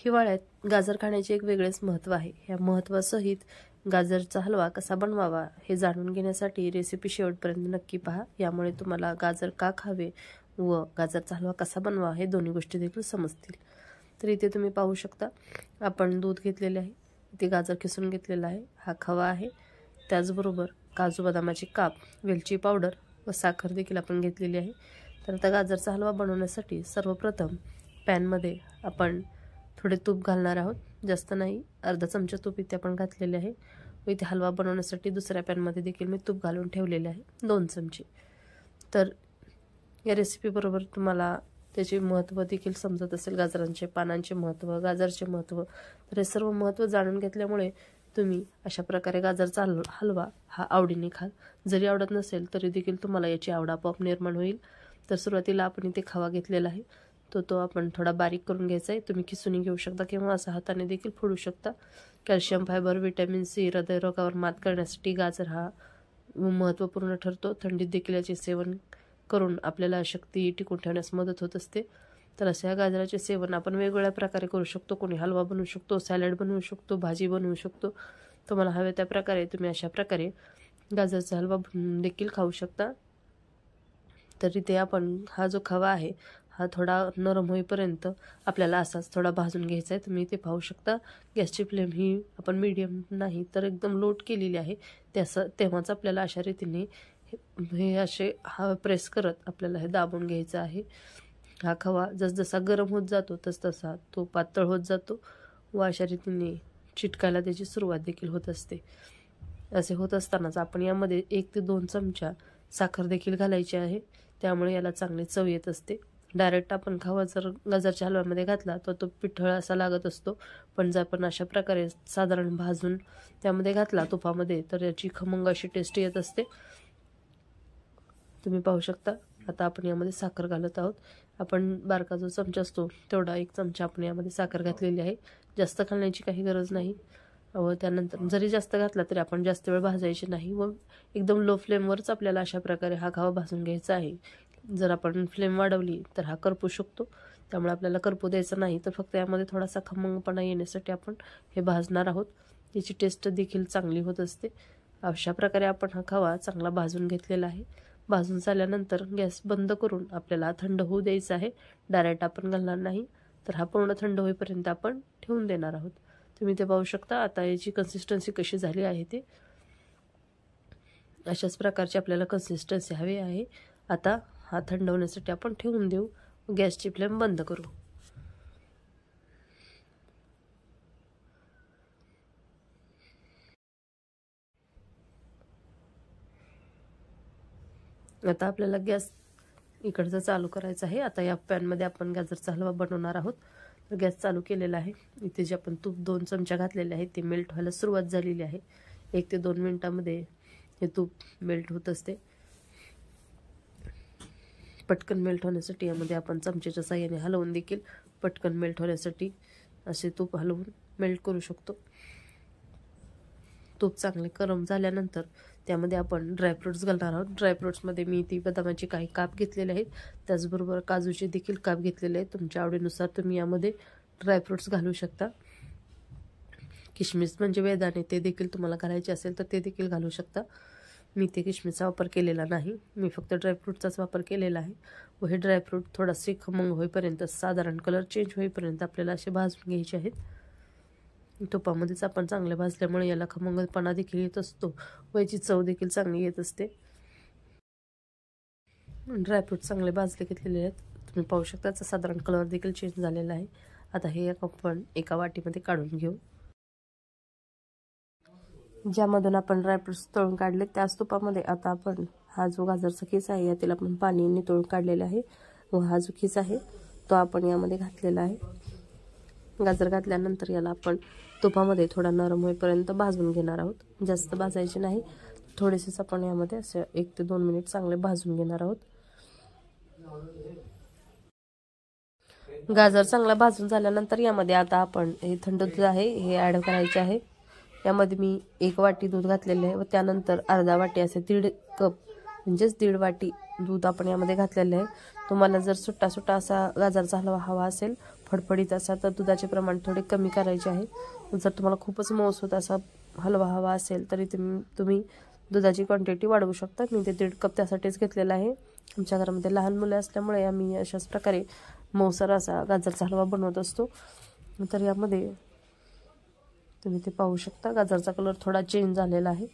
हिवाळ्यात गाजर खाण्याचे एक वेगळेच महत्त्व आहे। या महत्त्वासहित गाजरचा हलवा कसा बनवावा हे जाणून घेण्यासाठी रेसिपी शेवटपर्यंत नक्की पहा। यामुळे तुम्हाला गाजर का खावे व गाजरचा हलवा कसा बनवावा हे दोन्ही गोष्टी देखील समजतील। तर इथे तुम्ही पाहू शकता, आपण दूध घेतलेले आहे, इथे गाजर किसून घेतलेला आहे, हा खवा आहे, त्याचबरोबर काजू बदामाचे काप, वेलची पावडर व साखर देखील आपण घेतलेली आहे। तर आता गाजरचा हलवा बनवण्यासाठी सर्वप्रथम पॅनमध्ये आपण थोडे तूप घालणार आहोत, जास्त नाही, अर्धा चमचा तूप इथे आपण घातलेले आहे। व इथे हलवा बनवण्यासाठी दुसऱ्या पॅनमध्ये देखील मी तूप घालून ठेवलेले आहे 2 चमचे। तर या रेसिपी बरोबर तुम्हाला त्याचे महत्त्व देखील समजत असेल, गाजरांचे पानांचे महत्त्व, गाजरचे महत्त्व। तर हे सर्व महत्त्व जाणून घेतल्यामुळे तुम्ही अशा प्रकारे गाजरचा हलवा हा आवडीने खाल। जरी आवडत नसेल तरी देखील तुम्हाला याची आवड आपोआप निर्माण होईल। तर सुरुवातीला आपण इथे खवा घेतलेला आहे, तो आपण थोडा बारीक करून घ्यायचा आहे। तुम्ही किसून घेऊ शकता किंवा असं हाताने देखील फोडू शकता। कॅल्शियम, फायबर, व्हिटॅमिन सी, हृदयरोगावर मात करण्यासाठी गाजर हा महत्त्वपूर्ण ठरतो। थंडीत देखील याचे सेवन करून आपल्याला शक्ती टिकून ठेवण्यास मदत होत असते। तर अशा गाजराचे सेवन आपण वेगवेगळ्या प्रकारे करू शकतो। कोणी हलवा बनवू शकतो, सॅलड बनवू शकतो, भाजी बनवू शकतो। तुम्हाला हवे त्या प्रकारे तुम्ही अशा प्रकारे गाजरचा हलवा देखील खाऊ शकता। तर इथे आपण हा जो खवा आहे हा थोडा नरम होईपर्यंत आपल्याला असाच थोडा भाजून घ्यायचा आहे। तुम्ही इथे पाहू शकता, गॅसची फ्लेम ही आपण मीडियम नाही तर एकदम लोट केलेली आहे। तेव्हाच आपल्याला अशा रीतीने हे असे प्रेस करत आपल्याला हे दाबून घ्यायचं आहे। हा खवा जसजसा गरम होत जातो तसतसा तो पातळ होत जातो व अशा रीतीने चिटकायला त्याची सुरुवात देखील होत असते। असे होत असतानाच आपण यामध्ये 1 ते 2 चमचा साखर देखील घालायची आहे, त्यामुळे याला चांगली चव येत असते। डायरेक्ट आपण खवा जर गाजरच्या हलव्यामध्ये घातला तर तो पिठळ असा लागत असतो, पण जर आपण अशा प्रकारे साधारण भाजून त्यामध्ये घातला तुपामध्ये तर याची खमंग अशी टेस्ट येत असते। तुम्ही पाहू शकता, आता आपण यामध्ये साखर घालत आहोत। आपण बारका जो चमचा असतो तेवढा 1 चमचा आपण यामध्ये साखर घातलेली आहे। जास्त घालण्याची काही गरज नाही व त्यानंतर जरी जास्त घातला तरी आपण जास्त वेळ भाजायचे नाही व एकदम लो फ्लेमवरच आपल्याला अशा प्रकारे हा खवा भाजून घ्यायचा आहे। जर आपण फ्लेम वाढवली तर हा करपू शकतो, त्यामुळे आपल्याला करपू द्यायचं नाही। तर फक्त यामध्ये थोडासा खमंगपणा येण्यासाठी आपण हे भाजणार आहोत, याची टेस्ट देखील चांगली होत असते। अशा प्रकारे आपण हा खवा चांगला भाजून घेतलेला आहे। भाजून झाल्यानंतर गॅस बंद करून आपल्याला थंड होऊ द्यायचा आहे, डायरेक्ट आपण घालणार नाही। तर हा पूर्ण थंड होईपर्यंत आपण ठेवून देणार आहोत। तुम्ही ते पाहू शकता, आता याची कन्सिस्टन्सी कशी झाली आहे ते अशाच प्रकारची आपल्याला कन्सिस्टन्सी हवी आहे। आता हा थंड होण्यासाठी आपण ठेवून देऊ, गॅसची फ्लेम बंद करू। आता आपल्याला गॅस इकडचा चालू करायचा आहे। आता या पॅनमध्ये आपण गाजरचा हलवा बनवणार आहोत। तर गॅस चालू केलेला आहे। इथे जे आपण तूप 2 चमचा घातलेले आहे ते मेल्ट व्हायला सुरुवात झालेली आहे। 1 ते 2 मिनिटांमध्ये हे तूप मेल्ट होत असते। पटकन मेल्ट होण्यासाठी यामध्ये आपण चमच्याच्या साहाय्याने हलवून देखील पटकन मेल्ट होण्यासाठी असे तूप हलवून मेल्ट करू शकतो। तूप चांगले गरम झाल्यानंतर त्यामध्ये आपण ड्रायफ्रुट्स घालणार आहोत। ड्रायफ्रुट्समध्ये मी ती बदामाचे काही काप घेतलेले आहेत, त्याचबरोबर काजूचे देखील काप घेतलेले आहेत। तुमच्या आवडीनुसार तुम्ही यामध्ये ड्रायफ्रुट्स घालू शकता। किशमिश म्हणजे बेदाणे ते देखील तुम्हाला घालायचे असेल तर ते देखील घालू शकता। मी ते किशमिशचा वापर केलेला नाही, मी फक्त ड्रायफ्रूटचाच वापर केलेला आहे। व हे ड्रायफ्रूट थोडासे खमंग होईपर्यंत, साधारण कलर चेंज होईपर्यंत आपल्याला असे भाजून घ्यायचे आहेत। तुपामध्येच आपण चांगले भाजल्यामुळे याला खमंगपणा देखील येत असतो व याची चव देखील चांगली येत असते। ड्रायफ्रूट चांगले भाजले घेतलेले आहेत, तुम्ही पाहू शकता त्याचा साधारण कलर देखील चेंज झालेला आहे। आता हे आपण एका वाटीमध्ये काढून घेऊ। ज्यामधून आपण ड्रायफ्रुट्स तळून काढले त्याच तुपामध्ये आता आपण हा जो गाजरचा खीस आहे यातील आपण पाणी नितळून काढलेले आहे व हा जो खीस आहे तो आपण यामध्ये घातलेला आहे। गाजर घातल्यानंतर याला आपण तुपामध्ये थोडा नरम होईपर्यंत भाजून घेणार आहोत। जास्त भाजायचे नाही, थोडेसेच आपण यामध्ये असे 1 ते 2 मिनिट चांगले भाजून घेणार आहोत। गाजर चांगला भाजून झाल्यानंतर यामध्ये आता आपण हे थंड दूध आहे हे ॲड करायचे आहे। यामध्ये मी 1 वाटी दूध घातलेले आहे व त्यानंतर अर्धा वाटी असे 1.5 कप म्हणजेच 1.5 वाटी दूध आपण यामध्ये घातलेले आहे। तुम्हाला जर सुट्टा सुट्टा असा गाजरचा हलवा हवा असेल, फडफडीत असा तर दुधाचे प्रमाण थोडे कमी करायचे आहे. जर तुम्हाला खूपच मऊसूत असा हलवा हवा असेल तरी तुम्ही दुधाची क्वांटिटी वाढवू शकता. मी ते 1.5 कप त्यासाठीच घेतलेला आहे. आमच्या घरामध्ये लहान मुले असल्यामुळे आम्ही अशाच प्रकारे मऊसर असा गाजरचा हलवा बनवत असतो. तर यामध्ये तुम्ही ते पाहू शकता गाजरचा कलर थोडा चेंज झालेला आहे.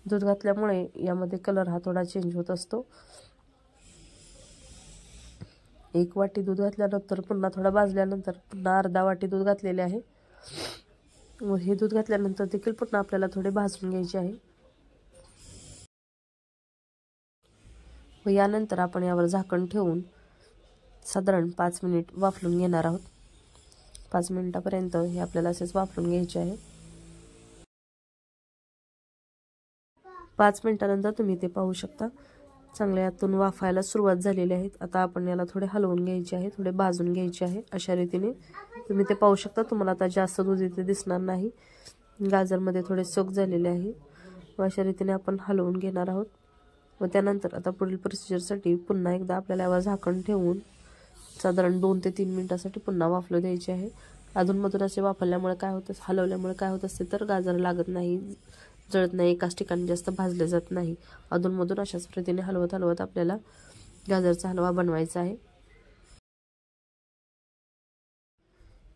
दूध घातल्यामुळे यामध्ये कलर हा थोडा चेंज होत असतो. 1 वाटी दूध घातल्यानंतर पुन्हा थोडा भाजल्यानंतर पुन्हा अर्धा वाटी दूध घातलेले आहे. व हे दूध घातल्यानंतर देखील पुन्हा आपल्याला थोडे भाजून घ्यायचे आहे. व यानंतर आपण यावर झाकण ठेवून साधारण 5 मिनिट वाफलून घेणार आहोत. 5 मिनिटापर्यंत हे आपल्याला असेच वाफलून घ्यायचे आहे. 5 मिनिटानंतर तुम्ही ते पाहू शकता चांगल्या यातून वाफायला सुरुवात झालेली आहे. आता आपण याला थोडे हलवून घ्यायचे आहे, थोडे भाजून घ्यायचे आहे. अशा रीतीने तुम्ही ते पाहू शकता. तुम्हाला आता जास्त दूध इथे दिसणार नाही. गाजरमध्ये थोडे सोक झालेले आहे. व अशा रीतीने आपण हलवून घेणार आहोत. व त्यानंतर आता पुढील प्रोसिजरसाठी पुन्हा एकदा आपल्याला यावर झाकण ठेवून साधारण 2 ते 3 मिनिटासाठी पुन्हा वाफलू द्यायचे आहे. अधूनमधून असे वाफरल्यामुळे काय होतं, हलवल्यामुळे काय होत असते तर गाजर लागत नाही, जळत नाही, एकाच ठिकाणी जास्त भाजले जात नाही. अधूनमधून अशाच पद्धतीने हलवत हलवत आपल्याला गाजरचा हलवा बनवायचा आहे.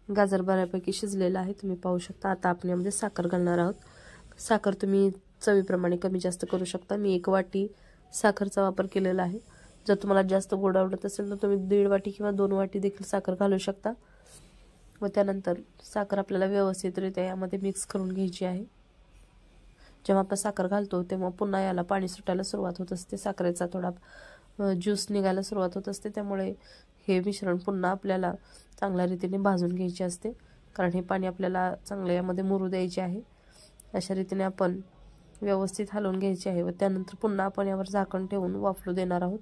गाजर बऱ्यापैकी शिजलेला आहे, तुम्ही पाहू शकता. आता आपण यामध्ये साखर घालणार आहोत. साखर तुम्ही चवीप्रमाणे कमी जास्त करू शकता. मी 1 वाटी साखरचा वापर केलेला आहे. जर तुम्हाला जास्त गोड आवडत असेल तर तुम्ही 1.5 वाटी किंवा 2 वाटी देखील साखर घालू शकता. व त्यानंतर साखर आपल्याला व्यवस्थितरित्या यामध्ये मिक्स करून घ्यायची आहे. जेव्हा आपण साखर घालतो तेव्हा पुन्हा याला पाणी सुटायला सुरुवात होत असते. साखरेचा थोडा ज्यूस निघायला सुरुवात होत असते. त्यामुळे हे मिश्रण पुन्हा आपल्याला चांगल्या रीतीने भाजून घ्यायचे असते, कारण हे पाणी आपल्याला चांगलं यामध्ये मुरू द्यायचे आहे. अशा रीतीने आपण व्यवस्थित हलवून घ्यायचे आहे. व त्यानंतर पुन्हा आपण यावर झाकण ठेवून वाफलू देणार आहोत.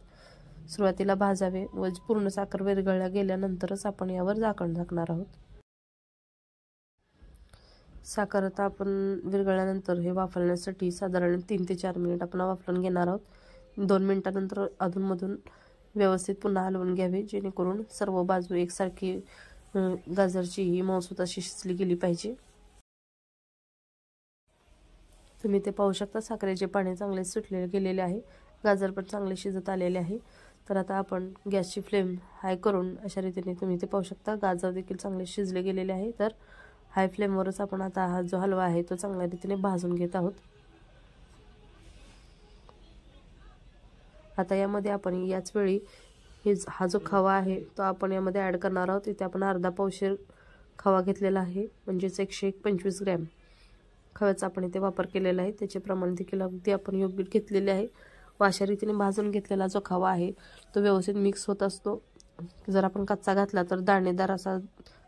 सुरुवातीला भाजावे व पूर्ण साखर विरघळल्या गेल्यानंतरच आपण यावर झाकण झाकणार आहोत. साखर आता आपण विरघळल्यानंतर हे वाफवण्यासाठी साधारण 3 ते 4 मिनिट आपण वाफलून घेणार आहोत. 2 मिनिटानंतर अधूनमधून व्यवस्थित पुन्हा हलवून घ्यावे, जेणेकरून सर्व बाजू एकसारखी गाजरची ही मऊसूत अशी शिजली गेली पाहिजे. तुम्ही ते पाहू शकता साखरेचे पाणी चांगले सुटले गेलेले आहे. गाजर पण चांगले शिजत आलेले आहे. तर आता आपण गॅसची फ्लेम हाय करून अशा रीतीने तुम्ही ते पाहू शकता गाजर देखील चांगले शिजले गेलेले आहे. तर हाय फ्लेमवरच आपण आता हा जो हलवा आहे तो चांगल्या रीतीने भाजून घेत आहोत. आता यामध्ये आपण याच वेळी हा जो खवा आहे तो आपण यामध्ये ॲड करणार आहोत. इथे आपण अर्धा पावशेर खवा घेतलेला आहे, म्हणजेच 125 ग्रॅम खव्याचा आपण इथे वापर केलेला आहे. त्याचे प्रमाण देखील अगदी आपण योग्य घेतलेले आहे. व अशा रीतीने भाजून घेतलेला जो खवा आहे तो व्यवस्थित मिक्स होत असतो. जर आपण कच्चा घातला तर दाणेदार असा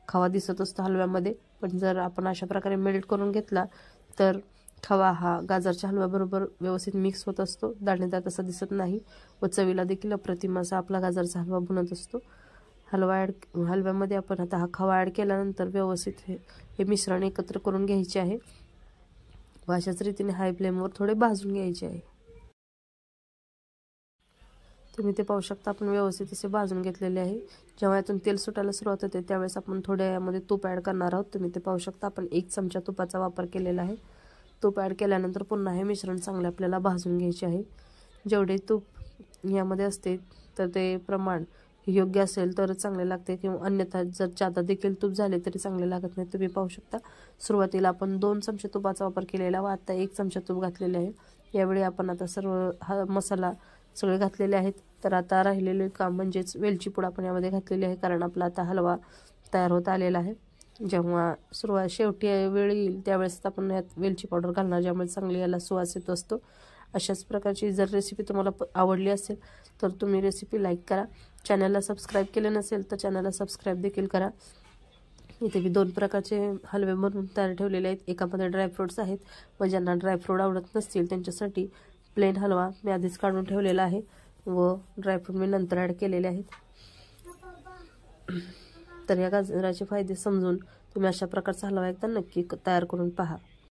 खवा दिसत असतो हलव्यामध्ये, पण जर आपण अशा प्रकारे मेल्ट करून घेतला तर खवा हा गाजरच्या हलव्याबरोबर व्यवस्थित मिक्स होत असतो, दाणेदार तसा दिसत नाही. व चवीला देखील अप्रतिम असा आपला गाजरचा हलवा बनत असतो. हलव्यामध्ये आपण आता हा खवा ॲड केल्यानंतर व्यवस्थित हे मिश्रण एकत्र करून घ्यायचे आहे. व अशाच रीतीने हाय फ्लेमवर थोडे भाजून घ्यायचे आहे. तुम्ही ते पाहू शकता आपण व्यवस्थित असे भाजून घेतलेले आहे. जेव्हा यातून तेल सुटायला सुरुवात होते त्यावेळेस आपण थोड्या यामध्ये तूप ॲड करणार आहोत. तुम्ही ते पाहू शकता आपण 1 चमचा तुपाचा वापर केलेला आहे. तूप ॲड केल्यानंतर पुन्हा हे मिश्रण चांगले आपल्याला भाजून घ्यायचे आहे. जेवढे तूप यामध्ये असते तर ते प्रमाण योग्य असेल तर चांगले लागते, किंवा अन्यथा जर जादा देखील तूप झाले तरी चांगले लागत नाही. तुम्ही पाहू शकता सुरुवातीला आपण 2 चमचे तुपाचा वापर केलेला व आता 1 चमचा तूप घातलेले आहे. यावेळी आपण आता सर्व हा मसाला सगळे घातलेले आहेत. तर आता राहिलेले काम म्हणजेच वेलची पूड आपण यामध्ये घातलेली आहे, कारण आपला आता हलवा तयार होत आलेला आहे. जेव्हा शेवटी वेळ येईल त्यावेळेस आपण यात वेलची पावडर घालणार, ज्यामुळे चांगली याला सुवास येत असतो. अशाच प्रकारची जर रेसिपी तुम्हाला आवडली असेल तर तुम्ही रेसिपी लाईक करा. चॅनलला सबस्क्राईब केले नसेल तर चॅनलला सबस्क्राईब देखील करा. इथे मी 2 प्रकारचे हलवे बनवून तयार ठेवलेले आहेत. एकामध्ये ड्रायफ्रूट्स आहेत व ज्यांना ड्रायफ्रूट आवडत नसतील त्यांच्यासाठी प्लेन हलवा मी आधीच काढून ठेवलेला आहे व ड्रायफ्रूट मी नंतर ॲड केलेले आहेत. तर या गाजराचे फायदे समजून तुम्ही अशा प्रकारचा हलवा एकदा नक्की तयार करून पहा.